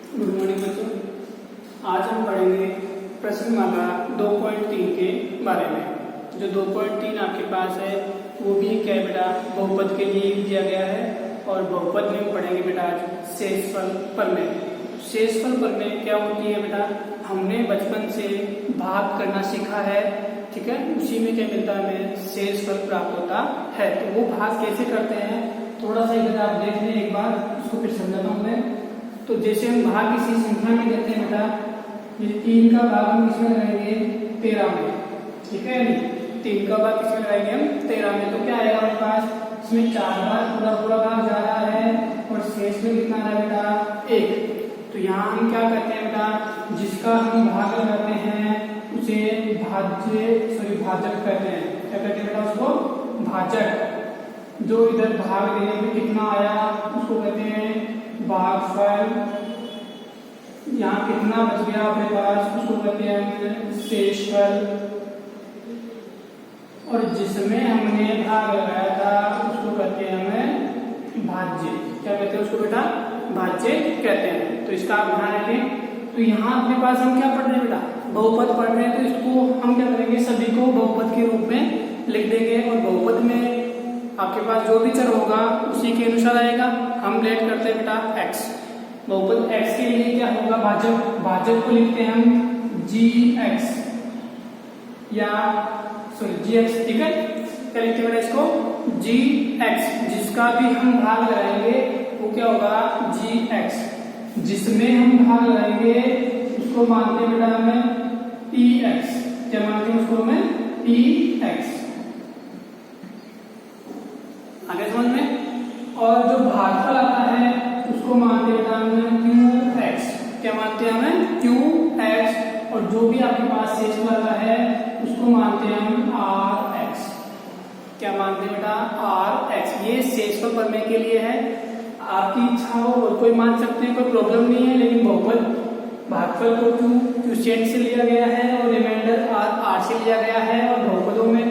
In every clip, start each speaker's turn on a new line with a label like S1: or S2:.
S1: Good morning बच्चों। आज हम पढ़ेंगे प्रश्नमाला 2.3 के बारे में। जो 2.3 आपके पास है वो भी क्या है बेटा, बहुपद के लिए दिया गया है। और बहुपद में हम पढ़ेंगे बेटा आज शेषफल प्रमेय। शेषफल प्रमेय क्या होती है बेटा, हमने बचपन से भाग करना सीखा है, ठीक है। उसी में क्या मिलता है, हमें शेषफल प्राप्त होता है। तो वो भाग कैसे करते हैं थोड़ा सा इधर आप देख लें एक बार, उसको फिर समझाता हूँ मैं। तो जैसे हम भाग किसी संख्या में देते हैं बेटा, ये 3 का भाग हम किसमें लगाएंगे, 13 में, ठीक है। 3 का भाग किसमें लगाएंगे हम, 13 में। तो क्या आएगा हमारे पास, इसमें 4 बार पूरा भाग जा रहा है और शेष में कितना आ रहा है बेटा, 1। तो यहाँ हम क्या करते हैं बेटा, जिसका हम भाग लगाते हैं उसे भाजक कहते हैं। क्या कहते हैं बेटा, उसको भाजक। जो इधर भाग देने में कितना आया उसको कहते हैं भागफल। यहाँ कितना बच गया अपने पास उसको कहते हैं शेषफल। और जिसमें हमने भाग लगाया था उसको कहते हैं हमें भाज्य। क्या कहते हैं उसको बेटा, भाज्य कहते हैं। तो इसका आप ध्यान रखें। तो यहाँ अपने पास हम क्या पढ़ रहे हैं बेटा, बहुपद पढ़ रहे हैं। तो इसको हम क्या करेंगे, सभी को बहुपद के रूप में लिख देंगे। और बहुपद में आपके पास जो भी चर होगा उसी के अनुसार आएगा। हम लेट करते हैं बेटा x। बहुपद x के लिए क्या होगा, भाजक को लिखते हैं हम gx या gx, ठीक है। क्या लिखते हैं बेटा इसको, gx। जिसका भी हम भाग लगाएंगे वो क्या होगा, gx। जिसमें हम भाग लगाएंगे उसको मानते हैं बेटा हमें px। क्या मानते हैं उसको हमें, px। आगे समझ में। और जो भागफल आता है उसको मानते हैं बेटा हमें qx। क्या मानते हैं हमें, qx। और जो भी आपके पास शेष वाला है उसको मानते हैं हम rx। क्या मानते हैं बेटा, rx। ये शेषफल प्रमेय के लिए है। आपकी इच्छा हो और कोई मान सकते हैं, कोई प्रॉब्लम नहीं है। लेकिन बहुपद भागफल को क्वोशिएंट से लिया गया है और रिमाइंडर r से लिया गया है। और बहुपदों में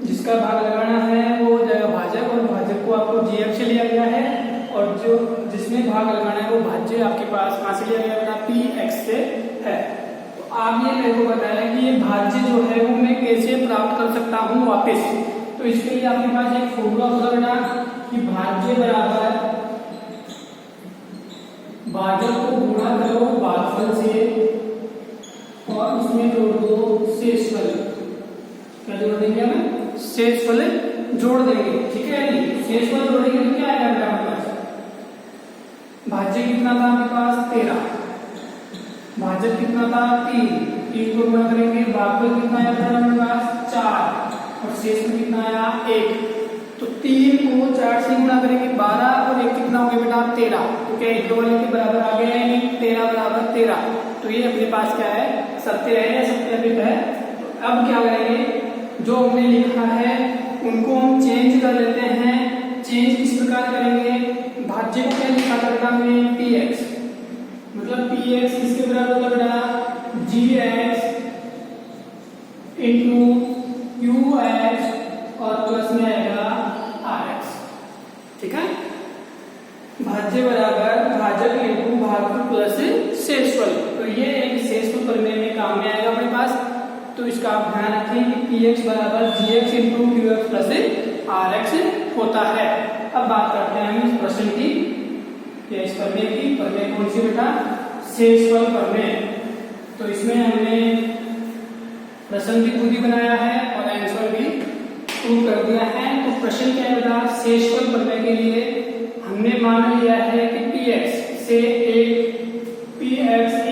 S1: जिसका भाग लगाना है वो हो जाएगा भाजक, और भाजक को आपको gf से लिया गया है। और जो जिसमें भाग लगाना है वो भाज्य आपके पास कहाँ से लिया गया बेटा, px से है। तो आप ये मेरे को बताया कि ये भाज्य जो है वो मैं कैसे प्राप्त कर सकता हूँ वापस। तो इसके लिए आपके पास एक फॉर्मूला होगा बेटा कि भाज्य बराबर भाजक को गुणा करो भागफल से और उसमें जोड़ दो शेषफल। क्या जोड़ देंगे हमें, शेषफल जोड़ देंगे, ठीक है। शेषफल जोड़ेंगे तो क्या आएगा हमारे पास, भाज्य कितना था आपके पास 13, भाजक कितना था 3 को गुणा करेंगे, भागफल कितना आया था हमारे पास 4 और शेष में कितना आया 1। तो 3 को 4 से गुणा करेंगे 12 और 1 कितना हो गया बेटा 13। तो क्या एक वाले के बराबर आ गया है, नहीं 13 बराबर 13। तो ये अपने पास क्या है, सत्य है या सत्यापित है। तो अब क्या करेंगे, जो हमने लिखा है उनको हम चेंज कर लेते हैं। चेंज किस प्रकार करेंगे, भाज्य को क्या लिखा था हमने px, मतलब px किसके बराबर होगा बेटा, gx इंटू qx और प्लस में आएगा rx, ठीक है। भाज्य बराबर भाजक इंटू भागफल प्लस शेषफल। तो ये एक शेषफल प्रमेय में काम में आएगा अपने पास। तो इसका आप ध्यान रखें कि px बराबर gx into qx plus rx होता है। अब बात करते हैं हम इस प्रश्न की, इस प्रमेय की। प्रमेय कौन सी बेटा, शेषफल प्रमेय। तो इसमें हमने प्रश्न भी खुद ही बनाया है और आंसर भी प्रूव कर दिया है। तो प्रश्न क्या है बेटा, शेषफल प्रमेय के लिए हमने मान लिया है कि px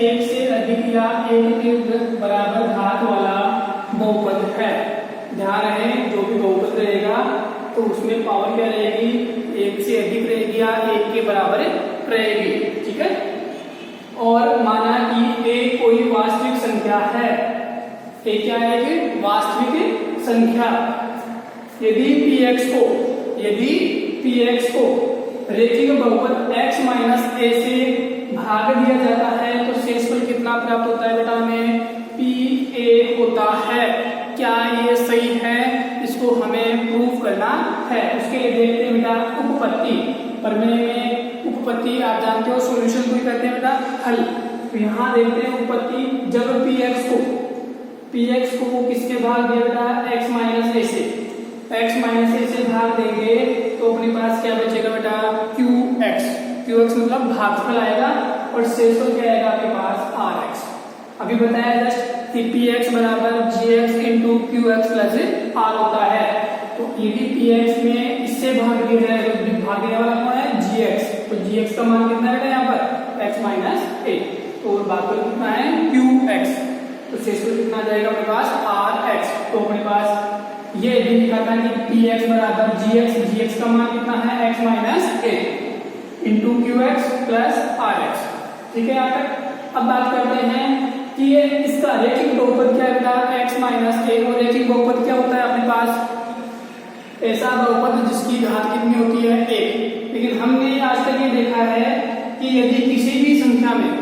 S1: एक से अधिक या 1 के बराबर घात वाला बहुपद है। ध्यान रहे, जो भी बहुपद रहेगा तो उसमें पावर क्या रहेगी, 1 से अधिक रहेगी या 1 के बराबर रहेगी, ठीक है। और माना कि a कोई वास्तविक संख्या है, a क्या है कि वास्तविक संख्या। यदि px को रेखिक बहुपद x माइनस a से भाग दिया जाता है तो शेषफल कितना प्राप्त होता है बेटा, हमें pa होता है। क्या ये सही है, इसको हमें प्रूफ करना है। उसके लिए देखते हैं बेटा उपपत्ति। प्रमेय में उपपत्ति आप जानते हो, सॉल्यूशन को इसको कहते हैं बेटा हल। तो यहाँ देखते हैं उत्पत्ति, जब px को किसके भाग दिया बेटा, x माइनस ए से, x माइनस ए से भाग देंगे तो अपने पास क्या बचेगा बेटा, qx मतलब भागफल आएगा और शेषफल क्या आएगा आपके पास rx। अभी बताया जस्ट कि px बराबर gx into qx plus r होता है। तो यदि px में इससे भाग दिया जाए तो भाग देने वाला कौन है, gx। तो gx का मान कितना है यहाँ पर, x माइनस ए, तो भागफल कितना है qx, तो शेषफल कितना आ जाएगा अपने पास rx। तो अपने पास ये भी लिखा था कि px बराबर gx का मान कितना है x माइनस ए इंटू qx प्लस rx। ठीक है यहाँ तक। अब बात करते हैं कि ये इसका रैखिक बहुपद क्या है बेटा, x माइनस ए, और रैखिक बहुपद क्या होता है अपने पास, ऐसा बहुपद जिसकी घात कितनी होती है, 1। लेकिन हमने आज तक ये देखा है कि यदि किसी भी संख्या में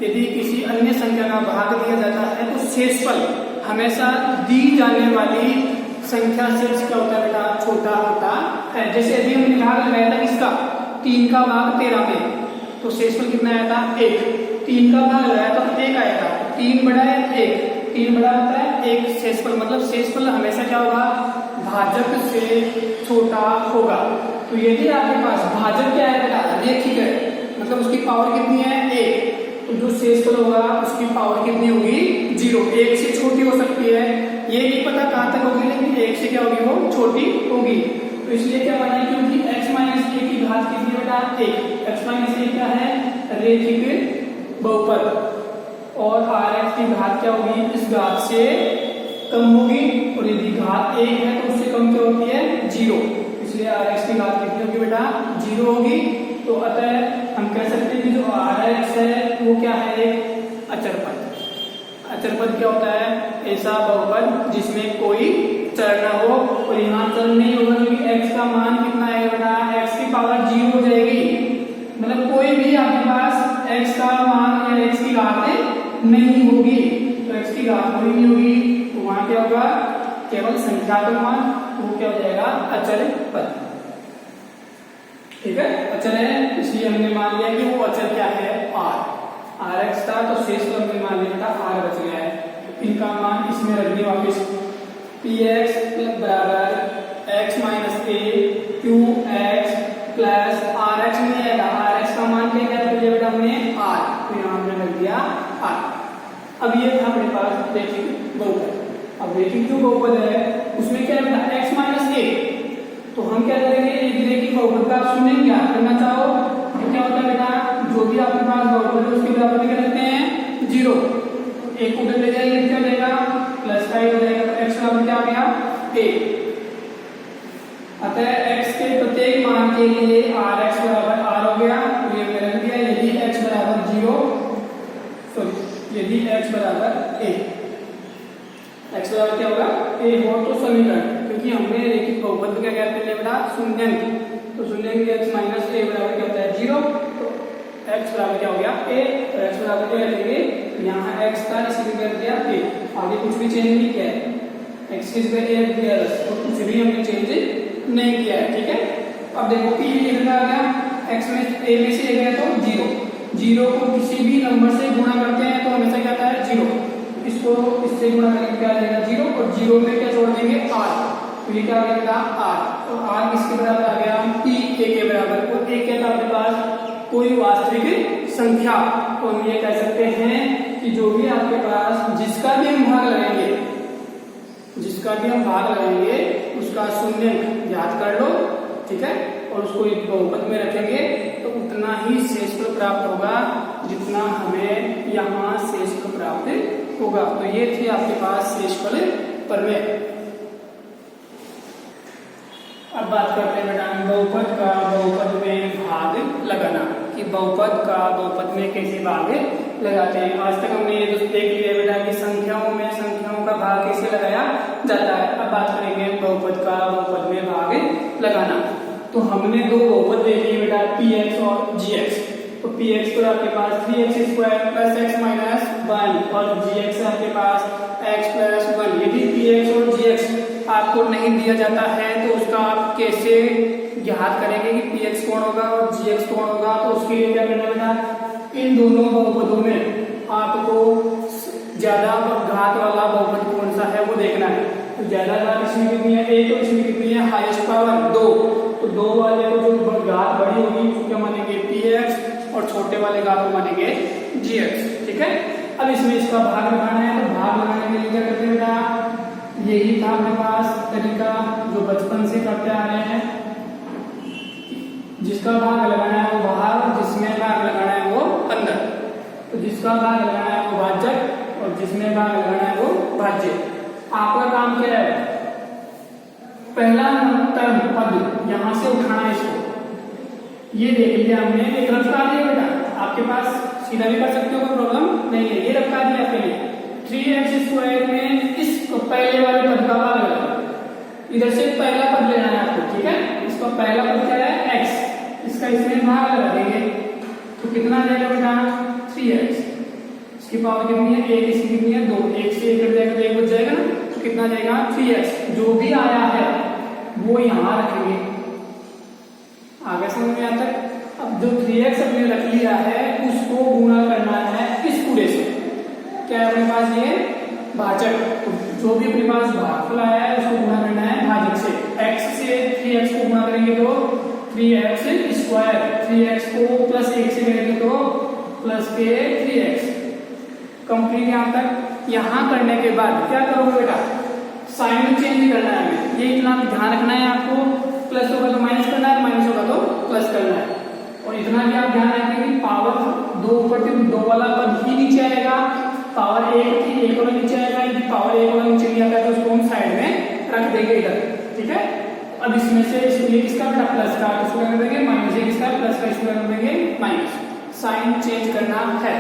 S1: यदि किसी अन्य संख्या का भाग दिया जाता है तो शेषफल हमेशा दी जाने वाली संख्या से क्या होता है बेटा, छोटा होता है। जैसे यदि हमने भाग लगाया था किसका, 3 का भाग 13 में, तो शेषफल कितना आया था, 1। 3 का भाग लगाया तो 1 आया था, 3 बड़ा है 1, 3 बड़ा होता है 1 शेषफल, मतलब शेषफल हमेशा क्या होगा, भाजक से छोटा होगा। तो यदि आपके पास भाजक क्या है बेटा, रैखिक है, मतलब उसकी पावर कितनी है, 1, तो जो शेषफल होगा उसकी पावर कितनी होगी, 0। 1 से छोटी हो सकती है, ये नहीं पता कहां तक होगी, लेकिन 1 से क्या होगी, वो छोटी होगी। तो इसलिए क्या बना है, क्योंकि x माइनस ए की घात कितनी बेटा, 1। x माइनस ए क्या है, रैखिक बहुपद, और rx की घात क्या होगी, इस घात से कम होगी, और यदि घात 1 है तो उससे कम क्या होती है, 0। इसलिए rx की घात कितनी होगी बेटा, 0 होगी। तो अतः हम कह सकते हैं कि जो rx है वो क्या है, एक अचर पद। अचर पद क्या होता है, ऐसा बहुपद जिसमें कोई चर न हो, और यहाँ चर नहीं होगा क्योंकि x का मान कितना है बेटा, x की पावर 0 हो जाएगी, मतलब कोई भी आपके पास x का मान या x की घात नहीं होगी। तो x की घात कोई नहीं होगी, तो वहां क्या होगा, केवल संख्या का मान, तो वो क्या हो जाएगा, अचर पद। ठीक है, अचर है, इसलिए हमने मान लिया कि वो अचर क्या है, rx था, तो शेषफल हमने मान लिया था r बच गया है। तो इनका मान इसमें रख दिया वापिस, px बराबर x माइनस ए qx प्लस rx में आएगा, rx का मान क्या कर दिया बेटा हमने, r, तो यहाँ हमने रख दिया r। अब ये था अपने पास रैखिक बहुपद। अब रैखिक जो बहुपद है उसमें क्या है बेटा, x माइनस ए, तो हम क्या करेंगे, एक रैखिक बहुपद का आप शून्य क्या करना चाहो तो क्या होता है बेटा, जो भी आपके पास बहुपद है उसके बराबर क्या रखते हैं, 0। एक उधर ले जाएंगे क्या हो जाएगा, +5 हो जाएगा, तो x बराबर क्या आ गया, a। अतः x के प्रत्येक मान के लिए rx बराबर r हो गया, तो ये मैंने रख दिया। यदि x बराबर 0, यदि x बराबर a, x बराबर क्या होगा, a हो तो समीकरण, क्योंकि हमने रैखिक बहुपद क्या कहते हैं बेटा, शून्यंक, तो शून्यंक x माइनस a बराबर क्या होता है, 0। तो x बराबर क्या हो गया, a, तो x बराबर a रखेंगे, यहाँ x था इसलिए कर दिया a, आगे कुछ भी चेंज नहीं किया है, x की जगह a रख दिया, तो कुछ भी हमने चेंज नहीं किया है। ठीक है, अब देखो p कितना आ गया, x में a में से a गया तो 0, 0 को किसी भी नंबर से गुणा करते हैं तो हमेशा क्या आता है, 0। इसको इससे गुणा करेंगे क्या आ जाएगा, 0, और 0 में क्या जोड़ देंगे, r, तो ये क्या आ गया r, तो r किसके बराबर आ गया, p a के बराबर। तो a क्या था अपने पास, कोई वास्तविक संख्या, तो हम ये कह सकते हैं कि जो भी आपके पास जिसका भी हम भाग लगाएंगे उसका शून्यंक याद कर लो। ठीक है, और उसको एक बहुपद में रखेंगे तो उतना ही शेषफल प्राप्त होगा जितना हमें यहाँ शेषफल प्राप्त होगा। तो ये थी आपके पास शेषफल प्रमेय। अब बात करते हैं बेटा बहुपद का बहुपद में भाग लगाना, कि बहुपद का बहुपद में कैसे भाग लगाते हैं। आज तक हमने ये देख लिया बेटा कि संख्याओं का भाग कैसे लगाया जाता है। अब बात करेंगे बहुपद का बहुपद में भाग लगाना। तो हमने दो बहुपद देख लिए बेटा, px और gx। तो px पर आपके पास 3x² प्लस x माइनस 1 और gx है आपके पास x प्लस 1। यदि px और gx आपको नहीं दिया जाता है तो उसका आप कैसे ज्ञात करेंगे कि पी एक्स कौन होगा और जी एक्स कौन होगा। तो उसके लिए क्या करना बेटा, इन दोनों बहुपदों में आपको ज्यादा घात वाला बहुपद कौन सा है वो देखना है। तो ज्यादा घात इसमें कितनी है, एक, तो इसमें कितनी है हाईएस्ट पावर 2। तो 2 वाले को जो घात बड़ी होगी उसको क्या मानेंगे पी एक्स, और छोटे वाले घात को मानेंगे जी एक्स। ठीक है, अब इसमें इसका भाग लगाना है। तो भाग लगाने के लिए क्या करते हैं बेटा, यही था हमारे पास तरीका जो बचपन से करते आ रहे हैं। जिसका भाग लगाना है वो बाहर, जिसमें भाग लगाना है वो अंदर। तो जिसका भाग लगाना है वो भाजक और जिसमें भाग लगाना है वो भाज्य। आपका काम क्या है, पहला टर्म पद यहां से उठाना है इसको। ये देख लिया हमने, एक रफ्तार दिया बेटा आपके पास, सीधा भी कर सकते हो, कोई प्रॉब्लम नहीं है। ये रफ्तार दिया आपके लिए 3x² में इस पहले वाले पद का भाग लगाओ। इधर से पहला पद लेना है आपको। ठीक है, इसका पहला पद क्या है x, इसका इसमें भाग लगा देंगे। तो कितना आ जाएगा बेटा 3x, इसकी पावर कितनी है 1, इसकी कितनी है 2, 1 से 1 कट जाएगा तो 1 बच जाएगा ना। तो कितना जाएगा 3x, जो भी आया है वो यहां रखेंगे। आगे समझ में आता है। अब जो 3x हमने रख लिया है उसको गुणा करना है इस पूरे से। क्या है अपने पास, ये भाजक। तो जो भी अपने पास भागफल आया है उसको गुणा करना है भाजक से। x से 3x को गुणा करेंगे तो 3x², 3x को प्लस 1 से करेंगे तो प्लस के 3x। कंप्लीट यहां तक। यहां करने के बाद क्या करोगे बेटा, साइन चेंज करना है हमें। ये इतना ध्यान रखना है आपको, प्लस होगा तो माइनस करना है, माइनस होगा तो प्लस करना है। और इतना भी आप ध्यान रखें कि पावर 2 ऊपर थी, 2 वाला पद ही नीचे आएगा। पावर 1 थी, 1 वाला नीचे आएगा। यदि पावर 1 वाला नीचे नहीं आता है तो उसको हम साइड में रख देंगे इधर। ठीक है, अब इसमें से ये किसका बेटा प्लस का, इसको क्या कर देंगे माइनस, ये किसका प्लस का, इसको क्या कर देंगे माइनस। साइन चेंज करना है।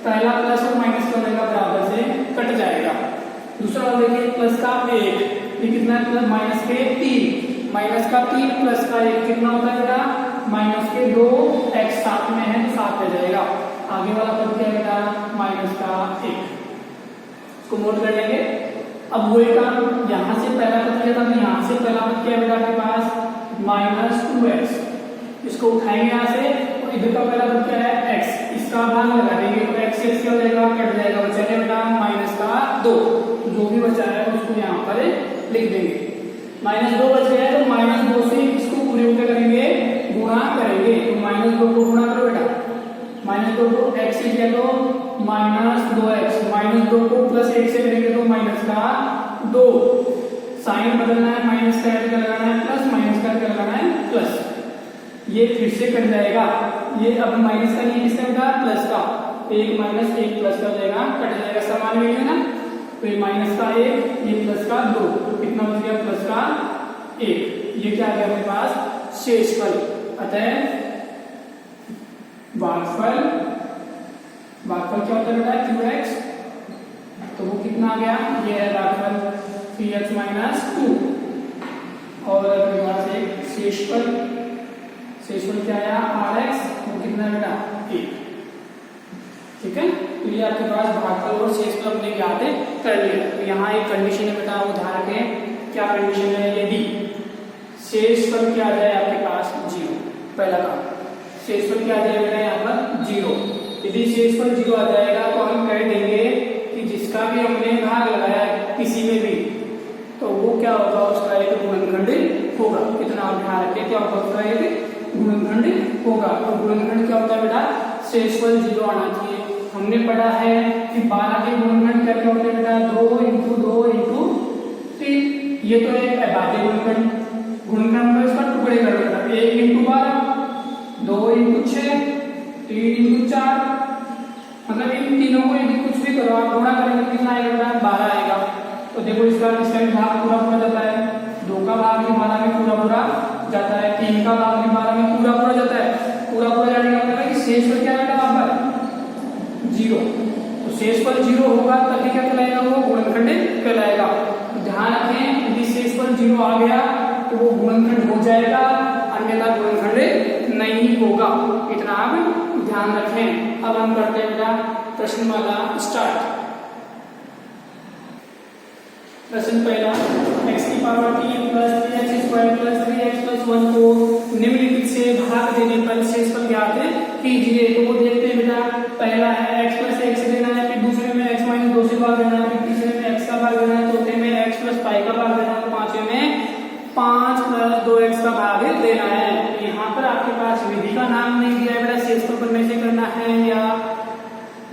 S1: पहला प्लस और माइनस करने का बराबर से कट जाएगा। दूसरा वाला देखिए प्लस का 1, ये कितना है प्लस माइनस के 3, माइनस का 3 प्लस का 1 कितना होता है बेटा माइनस के 2, x साथ में है तो 7 हो जाएगा। आगे वाला पद क्या है बेटा माइनस का 1, इसको नोट कर लेंगे। अब वही काम यहां से पहला पद किया था, तो यहां से पहला पद क्या है बेटा आपके पास माइनस 2x, इसको उठाएंगे यहां से। और इधर का पहला पद क्या है x, इसका भाग लगा देंगे तो x से क्या हो जाएगा कट जाएगा, बचा बेटा माइनस का 2। जो भी बचा है उसको यहाँ पर लिख देंगे। -2 बच गया है तो -2 से इसको पूरे को क्या करेंगे गुणा करेंगे। तो -2 को गुणा करो बेटा, -2 को x से किया तो -2x, -2 को प्लस 1 से करेंगे तो माइनस का 2। साइन बदलना है, माइनस का क्या लगाना है प्लस, माइनस का क्या लगाना है प्लस। ये फिर से कट जाएगा। ये अब माइनस का नहीं किसका बेटा प्लस का, 1 माइनस 1 प्लस का हो जाएगा, कट जाएगा समान में है ना। तो ये माइनस का 1, ये प्लस का 2, तो कितना बच गया प्लस का 1। ये क्या आ गया हमारे पास शेषफल। अतः भागफल क्या होता है बेटा qx, तो वो कितना आ गया, ये है भागफल 3x माइनस 2। और अपने पास एक शेषफल क्या आया rx, वो कितना है बेटा 1। ठीक है, तो ये आपके पास भागफल और शेषफल अपने ज्ञात कर लिया। तो यहाँ एक कंडीशन है बेटा, वो ध्यान रखें। क्या कंडीशन है, यदि शेषफल क्या आ जाए आपके पास 0, पहला काम शेषफल क्या आ जाएगा बेटा यहाँ पर 0। यदि शेषफल 0 आ जाएगा तो हम कह देंगे कि जिसका भी हमने भाग लगाया किसी में भी, तो वो क्या होगा उसका एक गुणनखंड होगा। कितना आप ध्यान रखें, क्या होगा उसका एक गुणनखंड होगा। तो गुणनखंड क्या होता है बेटा, शेषफल 0 आना चाहिए। हमने पढ़ा है कि 12 के गुणनखंड क्या क्या होते हैं बेटा 2 × 2 × 3। ये तो एक अभाज्य गुणनखंड, गुणनखंड में इसका टुकड़े कर देना, 1 × 12, 2 × 6, 3 × 4। मतलब इन तीनों को यदि कुछ भी करो आप गुणा करेंगे कितना आएगा बेटा 12 आएगा। तो देखो इसका भाग पूरा जाता है, 2 का भाग भी 12 में पूरा जाता है, 3 का भाग भी 12 में पूरा जाता है। पूरा जाने का मतलब कि शेषफल क्या बेटा वहां पर 0। तो शेषफल 0 होगा तभी क्या कहलाएगा, वो गुणनखंड कहलाएगा। तो ध्यान रखें यदि शेषफल 0 आ गया तो वो गुणनखंड हो जाएगा, अन्यथा गुणनखंड नहीं होगा। इतना आप ध्यान रखें। अब हम करते हैं बेटा प्रश्नमाला स्टार्ट। प्रश्न पहला, x की पावर 3 + 3x² + 3x + इस 1 को निम्नलिखित से भाग देने पर शेषफल ज्ञात कीजिए। तो वो देखते हैं बेटा, पहला है x प्लस 1 से देना है, फिर दूसरे में x माइनस 2 से भाग देना है, फिर तीसरे में x का भाग देना है, चौथे में x प्लस पाई का भाग देना है, पांचवें में 5 प्लस 2x का भाग देना है। यहाँ पर आपके पास विधि का नाम नहीं दिया है बेटा, शेषफल पर में से करना है या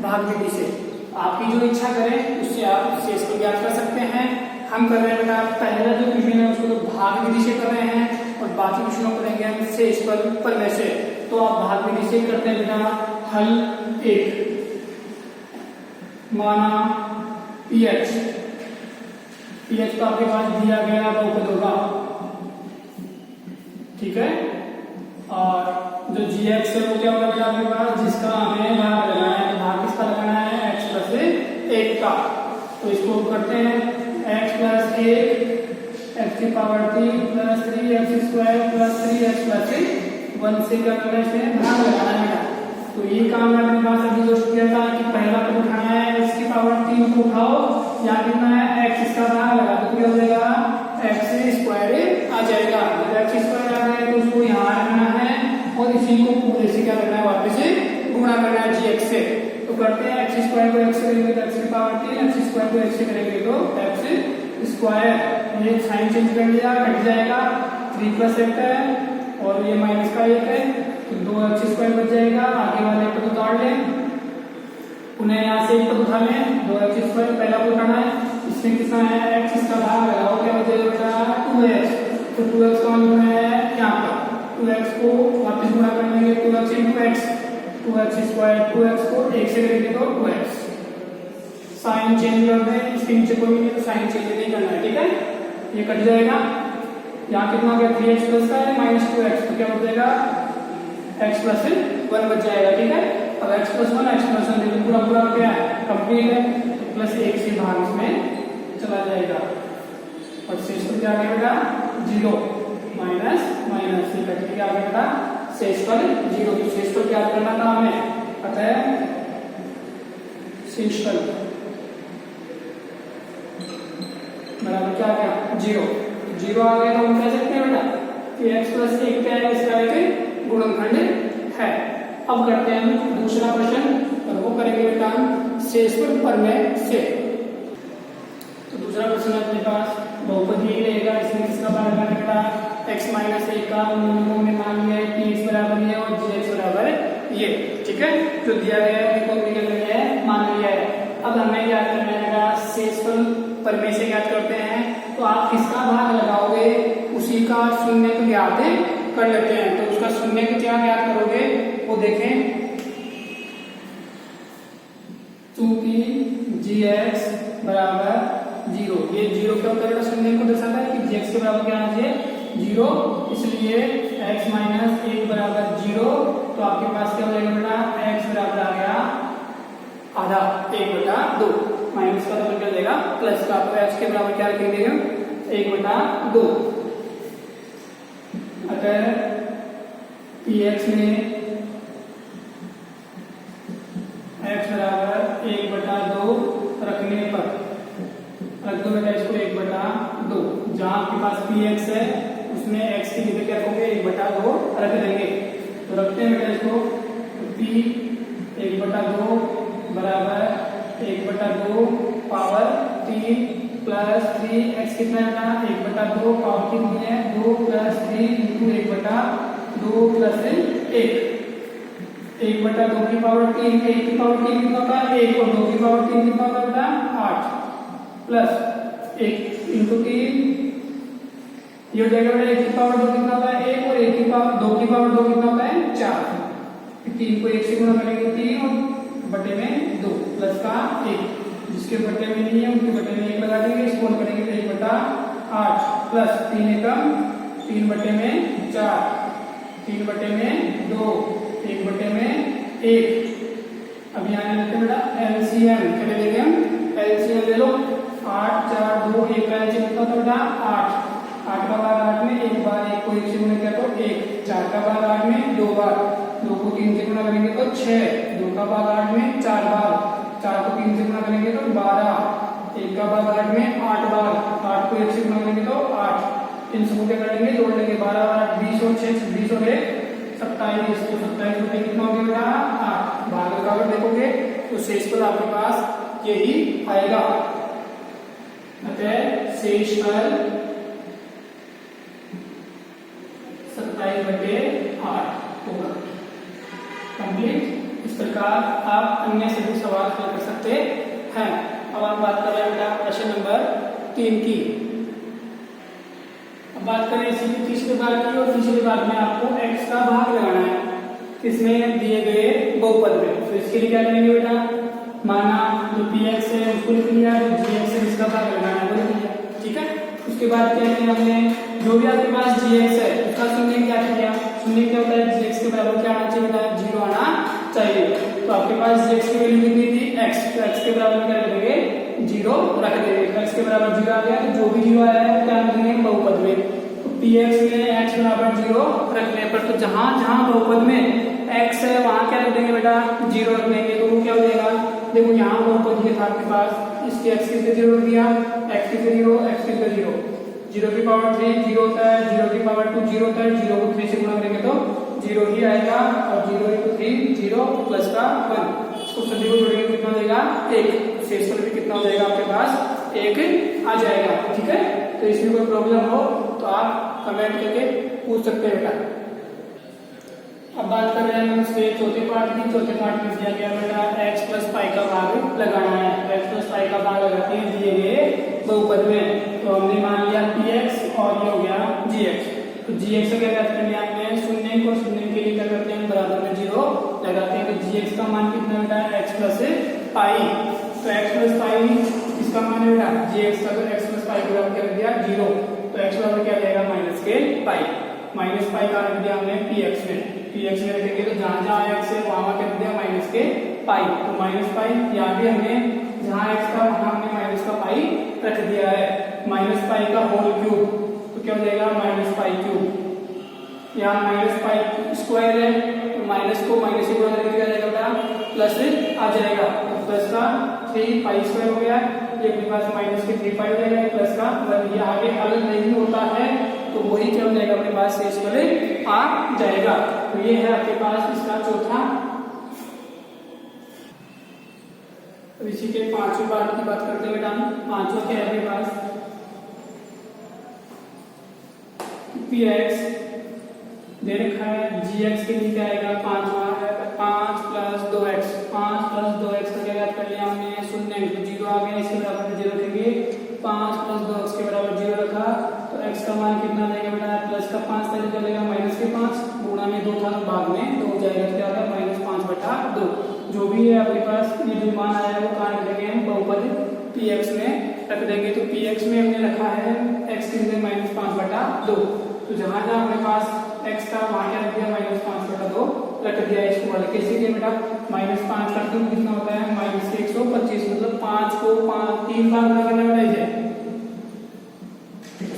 S1: भाग विधि से, आपकी जो इच्छा करे उससे आप शेषफल ज्ञात कर सकते हैं। हम कर रहे हैं बेटा पहला जो क्वेश्चन है उसको तो भाग विधि से कर रहे हैं और बाकी क्वेश्चनों को करेंगे हम शेषफल पर में से। तो आप भाग विधि से करते हैं बेटा। हल 1, माना pH तो आपके पास दिया गया बहुपद होगा, ठीक है। और जो gx है वो क्या होगा बेटा आपके पास, जिसका हमें भाग लगाना है। तो भाग किसका लगाना है, x प्लस 1 का। तो इसको करते हैं x प्लस 1 x की power 3 plus 3x square plus 3x plus 1 से क्या करना है, इसमें भाग लगाना है। तो ये काम अपने पास अभी जो किया था कि पहला पद उठाना है, x की पावर 3 को उठाओ, यहाँ कितना है x इसका भाग लगा तो क्या हो जाएगा, x स्क्वायर आ जाएगा। जब x स्क्वायर आ जाए तो उसको यहाँ रखना है और इसी को पूरे से क्या करना है, वापस से गुणा करना है gx से। तो करते हैं x स्क्वायर को x से करेंगे तो x की पावर 3, x स्क्वायर को x से करेंगे तो x स्क्वायर। ये साइन चेंज कर लिया, कट जाएगा, 3 प्लस 1 है और ये माइनस का 1 है, तो 2x स्क्वायर बच जाएगा। आगे वाले पद उतार लें, उन्हें यहाँ से एक पद उठा लें, 2x स्क्वायर पहला को उठाना है, इसमें कितना है x, इसका भाग लगाओ, क्या बचेगा बेटा 2x। तो 2x का मान है यहाँ पर, 2x को वापस गुणा कर लेंगे, 2x into x, 2x square, 2x को 1 से करेंगे तो 2x। साइन चेंज कर दें, इसके नीचे कोई नहीं तो साइन चेंज नहीं करना है, ठीक है। ये कट जाएगा, यहाँ कितना हो गया 3x प्लस का है माइनस 2x, तो क्या हो जाएगा x प्लस 1 बच जाएगा, ठीक है। अब x प्लस 1 देखो पूरा पूरा क्या है, कंप्लीट है, तो प्लस 1 से भाग इसमें चला जाएगा और शेषफल क्या आ गया बेटा 0 माइनस माइनस से कट के क्या आ गया बेटा शेषफल 0। तो शेषफल क्या करना था हमें, अतः शेषफल बराबर क्या आ गया 0 आ गया। तो हम कह सकते हैं बेटा कि x प्लस 1 क्या है, इसका एक गुणनखंड है। अब करते हैं हम दूसरा प्रश्न और वो करेंगे बेटा हम शेषफल पर में से। तो दूसरा प्रश्न अपने पास बहुपद ही रहेगा, इसमें किसका भाग लगाना बेटा x माइनस 1 का में मान लिया है कि x बराबर ये और gx बराबर ये, ठीक है। जो दिया गया है को निकल गया है, मान लिया है। अब हमें याद करना है शेषफल पर में से ज्ञात करते हैं, तो आप किसका भाग लगाओगे उसी का शून्य को ज्ञात कर लेते हैं। तो उसका शून्य को क्या ज्ञात करोगे वो देखें, चूंकि gx बराबर 0, ये 0 क्या होता है शून्य को दर्शाता है कि gx के बराबर क्या आना चाहिए 0, इसलिए x माइनस 1 बराबर 0। तो आपके पास क्या हो जाएगा बेटा x बराबर आ गया आधा 1/2, माइनस का तो निकल जाएगा प्लस का, तो x के बराबर क्या लिखेंगे 1/2। अगर px में x बराबर 1/2 रखने पर, रख दो बेटा इसको 1/2, जहां आपके पास px है उसमें x की जगह क्या रखोगे 1/2 रख देंगे। तो रखते हैं बेटा इसको, p 1/2 बराबर 1/2 पावर 3 प्लस 3x कितना है 1/2 पावर कितनी है 2 प्लस 3 इंटू 1/2 प्लस 1/2 की पावर 3, 1 की पावर 3 कितना होता है 1 और 2 की पावर 3 कितना होता है 8 प्लस 1 इंटू 3, ये हो जाएगा बेटा 1 की पावर 2 कितना होता है 1 और 1 की पावर 2 की पावर 2 कितना होता है 4। 3 को 1 से गुणा करेंगे 3 और बटे में 2 प्लस का 1, जिसके बटे में नहीं है उनके बटे में 1 लगा देंगे, इसको करेंगे तो 1/8 प्लस 3 एकम 3 बटे में 4, 3 बटे में 2, 1 बटे में 1। अब यहाँ लेते हैं बेटा एलसीएम, क्या ले लेंगे हम एलसीएम ले लो, 8 4 2 1 का एलसीएम कितना होता है बेटा 8 का भाग 8 में 1 बार, 1 को 1 से गुणा किया तो 1, 4 का भाग 8 में 2 बार, 2 को 3 से गुणा करेंगे तो 6, 2 का भाग 8 में 4 बार, 4 को 3 से गुणा करेंगे तो 12, 1 का भाग 8 में 8 बार, 8 को 1 से गुणा करेंगे तो 8, इन सबको क्या करेंगे, जोड़ लेंगे। 12 8 20 और 6 26 और 1 27, तो 27 में कितना हो गया 8। भाग का अगर देखोगे तो शेष फल आपके पास यही आएगा। अतः शेष फल 27/8 होगा। कंप्लीट। इस प्रकार आप अन्य सभी सवाल हल कर सकते हैं। अब आप बात कर रहे हैं बेटा प्रश्न नंबर 3 की। अब बात करें इसी की तीसरे भाग की, और तीसरे भाग में आपको x का भाग लगाना है इसमें दिए गए बहुपद में। तो इसके लिए क्या करेंगे बेटा, माना जो px है उसको लिख लिया, जो gx है इसका भाग लगाना है वो लिख लिया, ठीक है। उसके बाद क्या किया हमने, जो भी आपके पास gx है उसका शून्य क्या किया, शून्य क्या होता है, gx के बराबर क्या आना चाहिए बेटा, 0 आना चाहिए। तो आपके पास gx की वैल्यू कितनी थी x, तो x के बराबर क्या रख देंगे 0 रख देंगे। x के बराबर 0 आ गया, तो जो भी 0 आया है क्या रखेंगे बहुपद में। तो px में x बराबर 0 रखने पर, तो जहां जहां बहुपद में x है वहां क्या रख देंगे बेटा 0 रख देंगे। तो वो क्या हो जाएगा, देखो यहाँ बहुपद ये था आपके पास, इसके x की 0 रख दिया, x की 0 x की 0, 0 की पावर 3 0 होता है, 0 की पावर 2 0 होता है, 0 को 3 से गुणा करेंगे तो 0 ही आएगा, और 0 into 3 0 प्लस का 1, इसको सभी को जोड़ेंगे कितना हो जाएगा 1। शेष फल भी कितना हो जाएगा आपके पास 1 आ जाएगा, ठीक है। तो इसमें कोई प्रॉब्लम हो तो आप कमेंट करके पूछ सकते हैं बेटा। अब बात कर रहे हैं हम इसके चौथे पार्ट की। चौथे पार्ट में दिया गया बेटा x प्लस पाई का भाग लगाना है। x प्लस पाई का भाग लगाते हैं दिए गए बहुपद में। तो हमने मान लिया px और ये हो गया gx। तो gx का क्या करते हैं, हमने शून्य को शून्य के लिए क्या करते हैं बराबर में 0 लगाते हैं। तो gx का मान कितना बेटा x प्लस पाई। तो x प्लस पाई इसका मान है बेटा gx का, तो x प्लस पाई को बराबर क्या कर दिया 0, तो x बराबर क्या जाएगा माइनस के पाई। माइनस पाई का रख दिया हमने px में, px में रखेंगे तो जहां जहां x है वहां क्या कर दिया माइनस के पाई। तो माइनस पाई यहाँ भी हमने जहां x था वहां हमने माइनस का पाई रख दिया है। माइनस पाई का होल क्यूब, तो क्या हो जाएगा माइनस पाई क्यूब। यहाँ माइनस पाई स्क्वायर है, तो माइनस को माइनस से गुणा करके क्या जाएगा बेटा प्लस आ जाएगा। तो प्लस का 3 पाई स्क्वायर हो गया, ये अपने पास माइनस के 3 पाई हो जाएगा, प्लस का 1। ये आगे हल नहीं होता है तो वही क्या हो जाएगा अपने पास शेष फल आ जाएगा। तो ये है आपके पास इसका चौथा। अब इसी के पांचवें पार्ट की बात करते हैं बेटा। पांचवा क्या है आपके पास, px दे रखा है, gx के लिए क्या आएगा 5 प्लस 2x। 5 प्लस 2x का क्या याद कर लिया हमने शून्य, तो 0 आ गया, इसके बराबर 0 रखेंगे। 5 प्लस 2x के बराबर 0 रखा, तो x का मान कितना जाएगा बेटा प्लस का 5 तक चलेगा माइनस के 5, गुणा में 2 था तो भाग में 2 हो जाएगा, तो क्या होगा -5/2। जो भी है आपके पास ये जो मान आया है वो कहाँ रख देंगे हम बहुपद px में रख देंगे। तो px में हमने रखा है x के लिए -5/2, तो जहां जहां अपने पास x था वहां क्या रख दिया -5/2 रख दिया। इसको वाले कैसे किया बेटा, -5 कर दो कितना होता है -125, मतलब 5 को 3 बार गुणा करना बेटा है,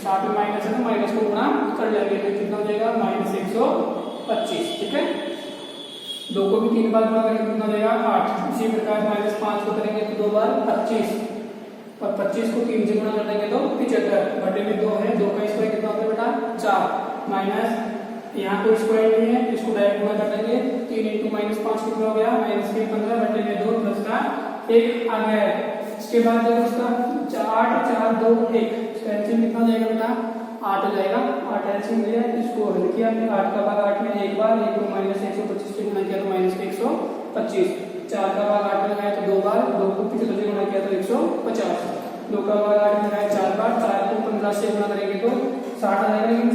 S1: साथ में माइनस है तो माइनस को गुणा कर लेंगे तो कितना हो जाएगा -125, ठीक है। 2 को भी 3 बार गुणा करेंगे कितना हो जाएगा 8। इसी प्रकार -5 को करेंगे तो 2 बार 25, और 25 को 3 से गुणा कर देंगे तो 75 बटे में 2 है, 2 का स्क्वायर कितना होता है बेटा 4, माइनस यहाँ कोई स्क्वायर नहीं है, इसको डायरेक्ट गुणा कर देंगे। 3 × -5 कितना हो गया -15 बटे में 2 प्लस का 1 आ गया है। इसके बाद जब उसका 8 4 2 1 एलसीएम कितना हो जाएगा बेटा 8 हो जाएगा। 8 एलसीएम लिया, इसको हल किया, 8 का भाग 8 में एक बार, 1 को -125 से गुणा किया तो -125, 4 का भाग 8 में लगाया तो 2 बार, 2 को 75 से गुणा किया तो 150, 2 का भाग 8 में लगाया 4 बार, 4 को 15 से गुणा करेंगे तो 60 आ जाएगा, लेकिन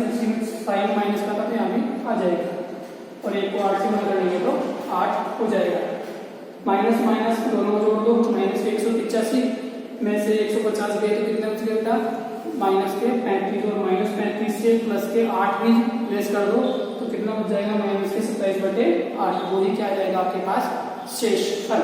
S1: साइन माइनस का था तो यहाँ भी आ जाएगा, और 1 को 8 से गुणा करेंगे तो 8 हो जाएगा। माइनस माइनस दोनों जोड़ दो, -185 में से 150 गए तो कितना बच गया बेटा -35, और -35 से प्लस के 8 भी लेस कर दो तो कितना बच जाएगा -27/8। वही क्या आ जाएगा आपके पास शेष फल।